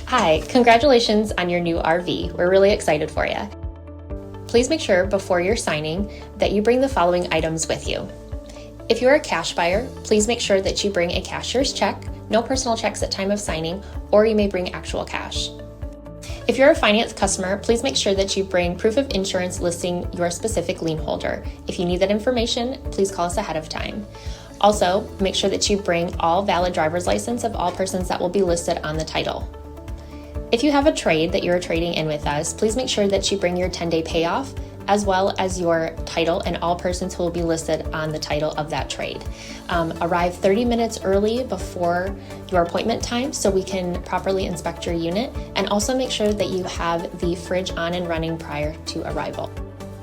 Hi, congratulations on your new RV. We're really excited for you. Please make sure before you're signing that you bring the following items with you. If you're a cash buyer, please make sure that you bring a cashier's check, no personal checks at time of signing, or you may bring actual cash. If you're a finance customer, please make sure that you bring proof of insurance listing your specific lien holder. If you need that information, please call us ahead of time. Also, make sure that you bring all valid driver's license of all persons that will be listed on the title. If you have a trade that you're trading in with us, please make sure that you bring your 10-day payoff as well as your title and all persons who will be listed on the title of that trade. Arrive 30 minutes early before your appointment time so we can properly inspect your unit, and also make sure that you have the fridge on and running prior to arrival.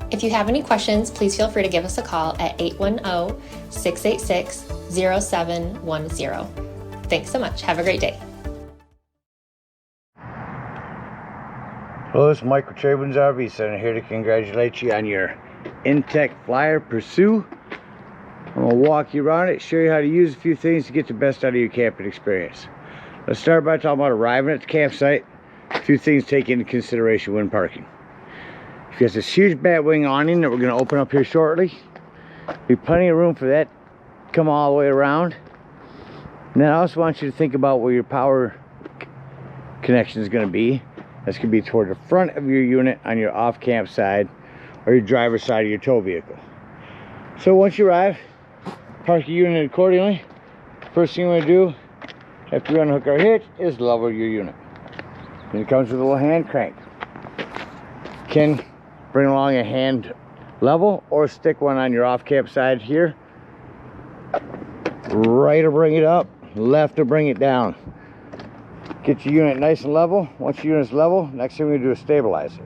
If you have any questions, please feel free to give us a call at 810-686-0710. Thanks so much. Have a great day. Hello, this is Mike with TradeWinds RV Center here to congratulate you on your Intech Flyer Pursue. I'm going to walk you around it, show you how to use a few things to get the best out of your camping experience. Let's start by talking about arriving at the campsite. A few things to take into consideration when parking. You've got this huge Batwing awning that we're going to open up here shortly. Be plenty of room for that to come all the way around. And then I also want you to think about where your power connection is going to be. This could be toward the front of your unit on your off-camp side or your driver's side of your tow vehicle. So once you arrive, park your unit accordingly. First thing you want to do after you unhook our hitch is level your unit. And it comes with a little hand crank. You can bring along a hand level or stick one on your off-camp side here. Right to bring it up, left to bring it down. Get your unit nice and level. Once your unit's level, next thing we're going to do is stabilize it.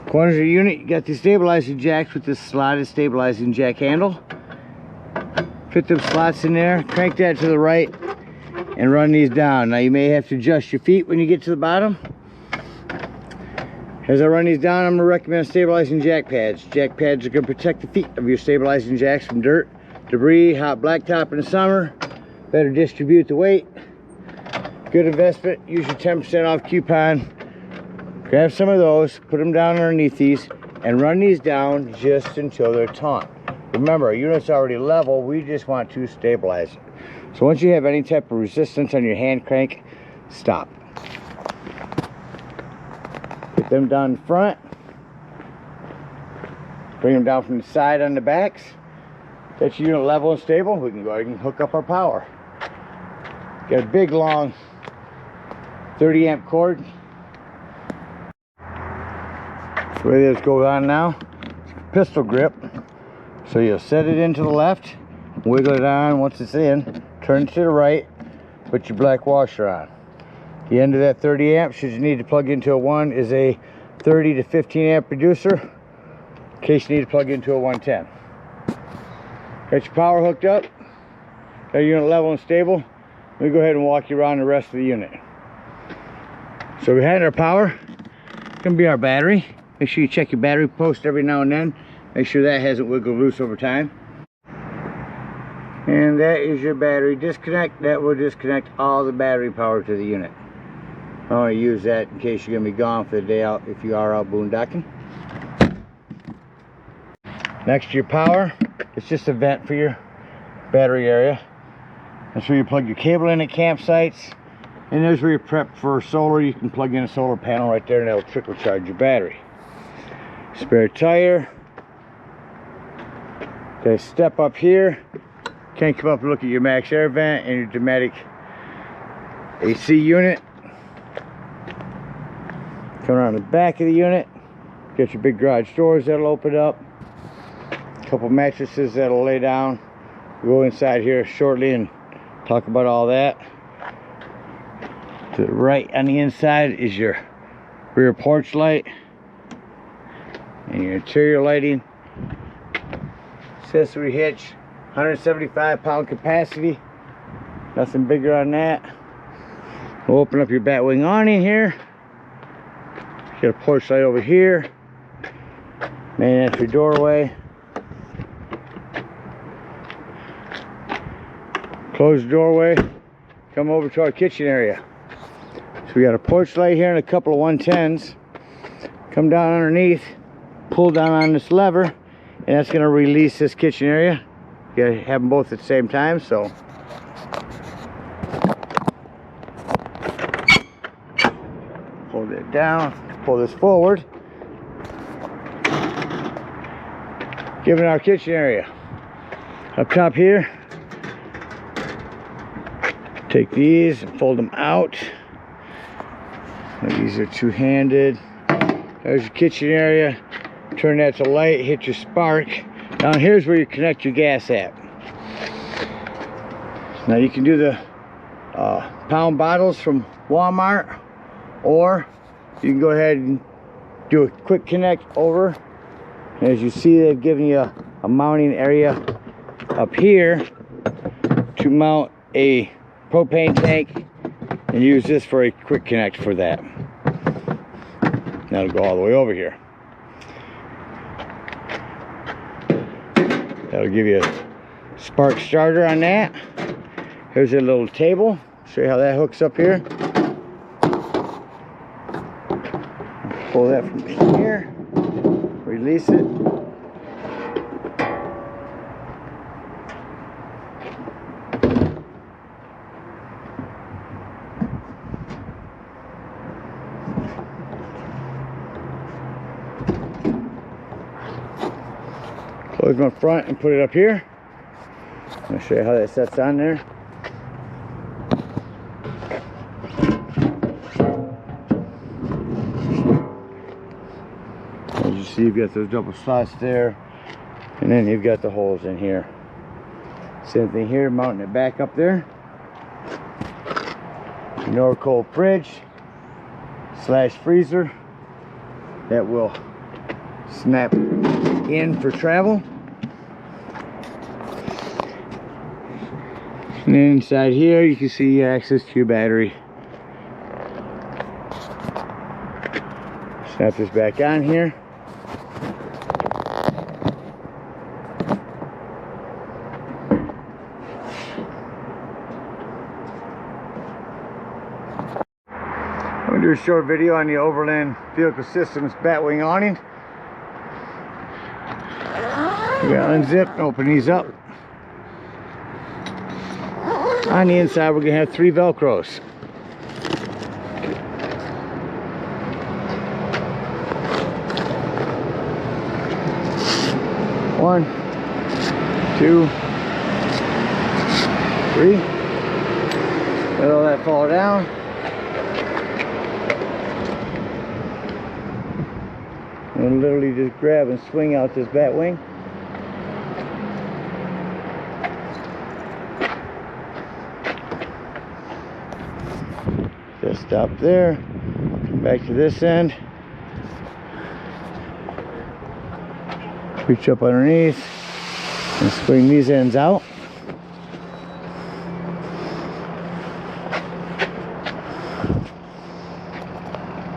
Corners of your unit, you got these stabilizing jacks with this slotted stabilizing jack handle. Fit them slots in there, crank that to the right, and run these down. Now you may have to adjust your feet when you get to the bottom. As I run these down, I'm going to recommend stabilizing jack pads. Jack pads are going to protect the feet of your stabilizing jacks from dirt, debris, hot blacktop in the summer. Better distribute the weight. Good investment. Use your 10% off coupon. Grab some of those, put them down underneath these, and run these down just until they're taut. Remember, our unit's already level. We just want to stabilize it. So once you have any type of resistance on your hand crank, stop. Get them down in front. Bring them down from the side on the backs. Get your unit level and stable. We can go ahead and hook up our power. Got a big long 30 amp cord. The way this goes on now, it's a pistol grip. So you'll set it into the left, wiggle it on once it's in, turn it to the right, put your black washer on. The end of that 30 amp, should you need to plug into a 1, is a 30 to 15 amp reducer, in case you need to plug into a 110. Got your power hooked up, got your unit level and stable. Let me go ahead and walk you around the rest of the unit. So behind our power, it's going to be our battery. Make sure you check your battery post every now and then. Make sure that hasn't wiggled loose over time. And that is your battery disconnect. That will disconnect all the battery power to the unit. I want to use that in case you're going to be gone for the day out if you are out boondocking. Next to your power, it's just a vent for your battery area. That's where you plug your cable in at campsites. And there's where you prep for solar. You can plug in a solar panel right there and that'll trickle charge your battery. Spare tire. Okay, step up here. Can't come up and look at your max air vent and your Dometic AC unit. Come around the back of the unit. Got your big garage doors that'll open up. A couple mattresses that'll lay down. We'll go inside here shortly and talk about all that. To the right on the inside is your rear porch light and your interior lighting. Accessory hitch, 175-pound capacity. Nothing bigger on that. We'll open up your Batwing awning here. Got a porch light over here. Main entry doorway. Close the doorway. Come over to our kitchen area. So we got a porch light here and a couple of 110s. Come down underneath, pull down on this lever, and that's going to release this kitchen area. You gotta have them both at the same time, so pull that down, pull this forward, giving our kitchen area. Up top here, take these and fold them out. These are two-handed. There's your kitchen area. Turn that to light, hit your spark. Down here's where you connect your gas at. Now you can do the pound bottles from Walmart, or you can go ahead and do a quick connect over. And as you see, they've given you a mounting area up here to mount a propane tank, and use this for a quick connect for that. That'll go all the way over here. That'll give you a spark starter on that. Here's a little table. Show you how that hooks up here. Pull that from here. Release it. Close my front and put it up here. I'll show you how that sets on there. As you see, you've got those double slots there, and then you've got the holes in here. Same thing here, mounting it back up there. Norcold fridge / freezer that will snap in for travel. And then inside here you can see access to your battery. Snap this back on here. I'm going to do a short video on the Overland Vehicle Systems Batwing awning. We're going to unzip and open these up. On the inside, we're going to have 3 Velcros. One, 2, 3. Let all that fall down. And literally just grab and swing out this Batwing. Just stop there, come back to this end, reach up underneath and swing these ends out.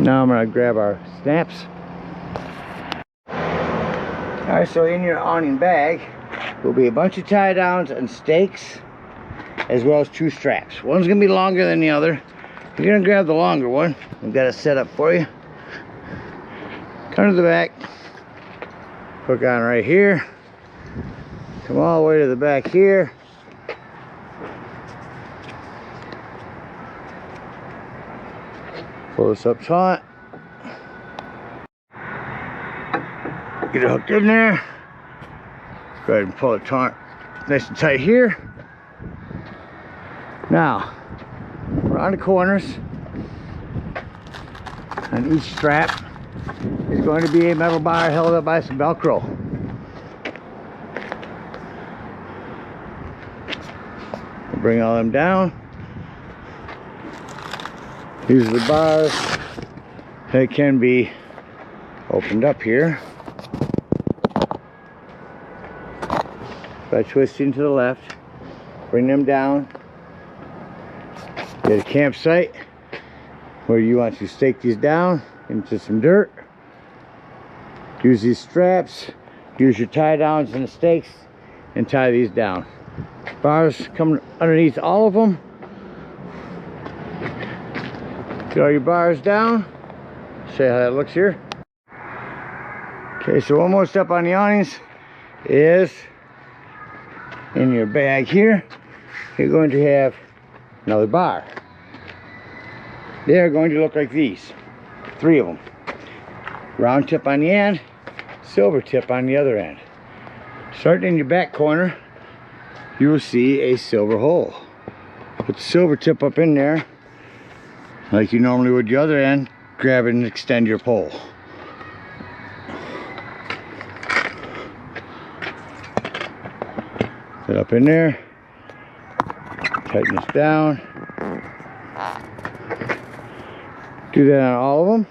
Now I'm going to grab our snaps. Alright, so in your awning bag will be a bunch of tie downs and stakes, as well as 2 straps. One's going to be longer than the other. You're going to grab the longer one. I've got it set up for you. Come to the back. Hook on right here. Come all the way to the back here. Pull this up taut. Get it hooked in there. Go ahead and pull it taut nice and tight here. Now, around the corners on each strap is going to be a metal bar held up by some Velcro. We'll bring all them down. These are the bars. They can be opened up here by twisting to the left. Bring them down. Get a campsite where you want to stake these down into some dirt. Use these straps, use your tie downs and the stakes, and tie these down. Bars come underneath all of them. Get all your bars down. Show you how that looks here. Okay, so one more step on the awnings is in your bag here. You're going to have another bar. They're going to look like these. 3 of them. Round tip on the end, silver tip on the other end. Starting in your back corner, you will see a silver hole. Put the silver tip up in there like you normally would the other end. Grab it and extend your pole. Put it up in there. Tighten this down. Do that on all of them.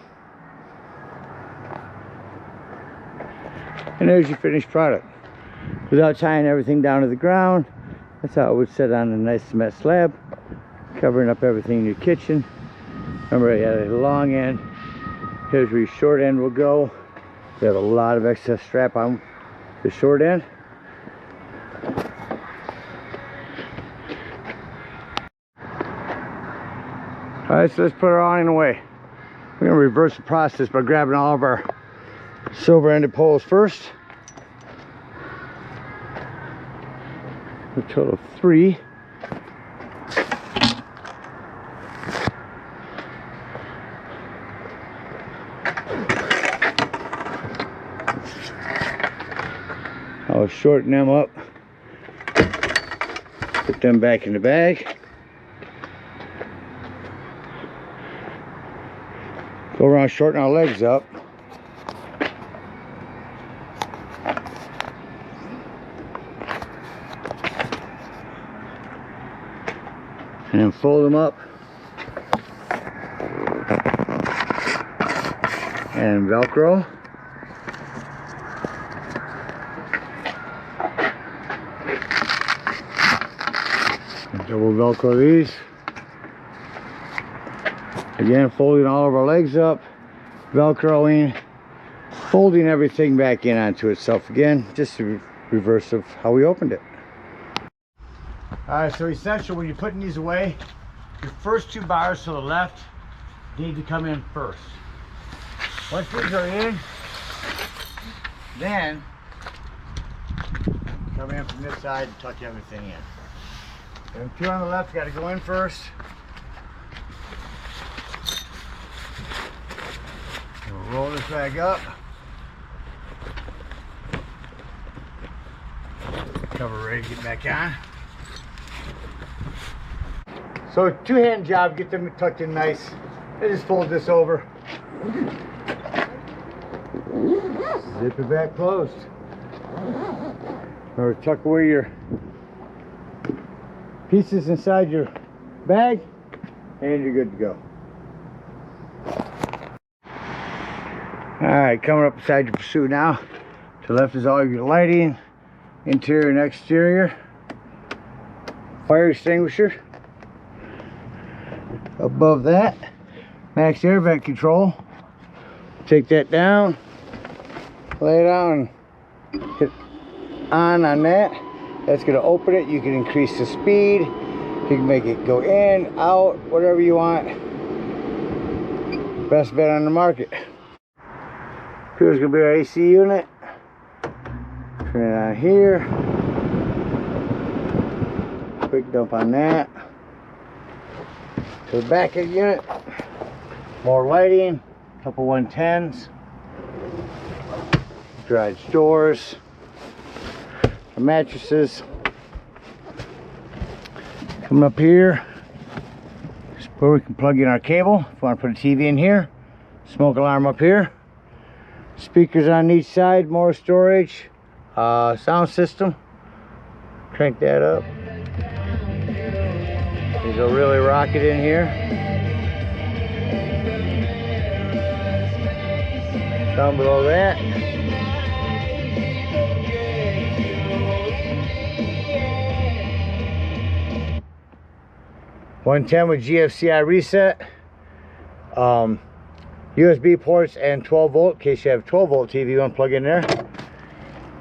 And there's your finished product. Without tying everything down to the ground, that's how it would sit on a nice cement slab, covering up everything in your kitchen. Remember, I had a long end. Here's where your short end will go. You have a lot of excess strap on the short end. Alright, so let's put our awning away. We're going to reverse the process by grabbing all of our silver-ended poles first. A total of 3. I'll shorten them up. Put them back in the bag. Go around, shorten our legs up. And then fold them up. And Velcro. Double Velcro these. Again, folding all of our legs up, Velcroing, folding everything back in onto itself again, just the reverse of how we opened it. Alright, so essential when you're putting these away, your first 2 bars to the left need to come in first. Once these are in, then come in from this side and tuck everything in. And 2 on the left got to go in first. We'll roll this bag up. Cover ready to get back on. So 2-hand job, get them tucked in nice. I just fold this over. Zip it back closed. Or tuck away your pieces inside your bag and you're good to go. Alright, coming up beside your Pursue now. To the left is all your lighting, interior and exterior. Fire extinguisher. Above that, max air vent control. Take that down, lay it down, hit on that. That's going to open it. You can increase the speed. You can make it go in, out, whatever you want. Best bet on the market. Here's going to be our AC unit. Turn it on here. Quick dump on that. To the back of the unit. More lighting. A couple 110s. Garage doors. The mattresses. Coming up here. This is where we can plug in our cable. If you want to put a TV in here. Smoke alarm up here. Speakers on each side, more storage, sound system. Crank that up. These will really rock it in here. Down below that. .110 with GFCI reset. USB ports and 12 volt in case you have 12 volt TV you want to plug in there.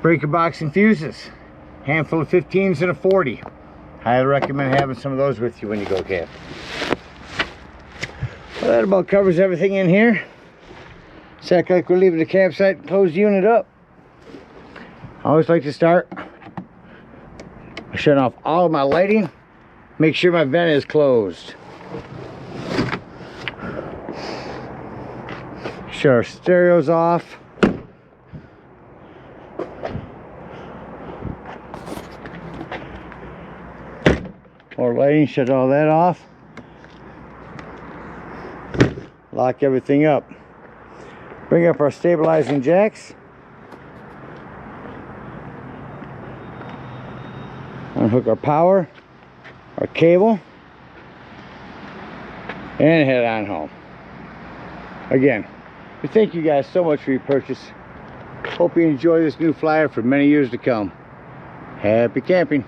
Breaker box and fuses. Handful of 15s and a 40. Highly recommend having some of those with you when you go camping. Well, that about covers everything in here. It's act like we're leaving the campsite and close the unit up. I always like to start by shutting off all of my lighting. Make sure my vent is closed. Shut our stereos off. More lighting, shut all that off. Lock everything up. Bring up our stabilizing jacks. Unhook our power, our cable, and head on home. Again, we thank you guys so much for your purchase. Hope you enjoy this new flyer for many years to come. Happy camping.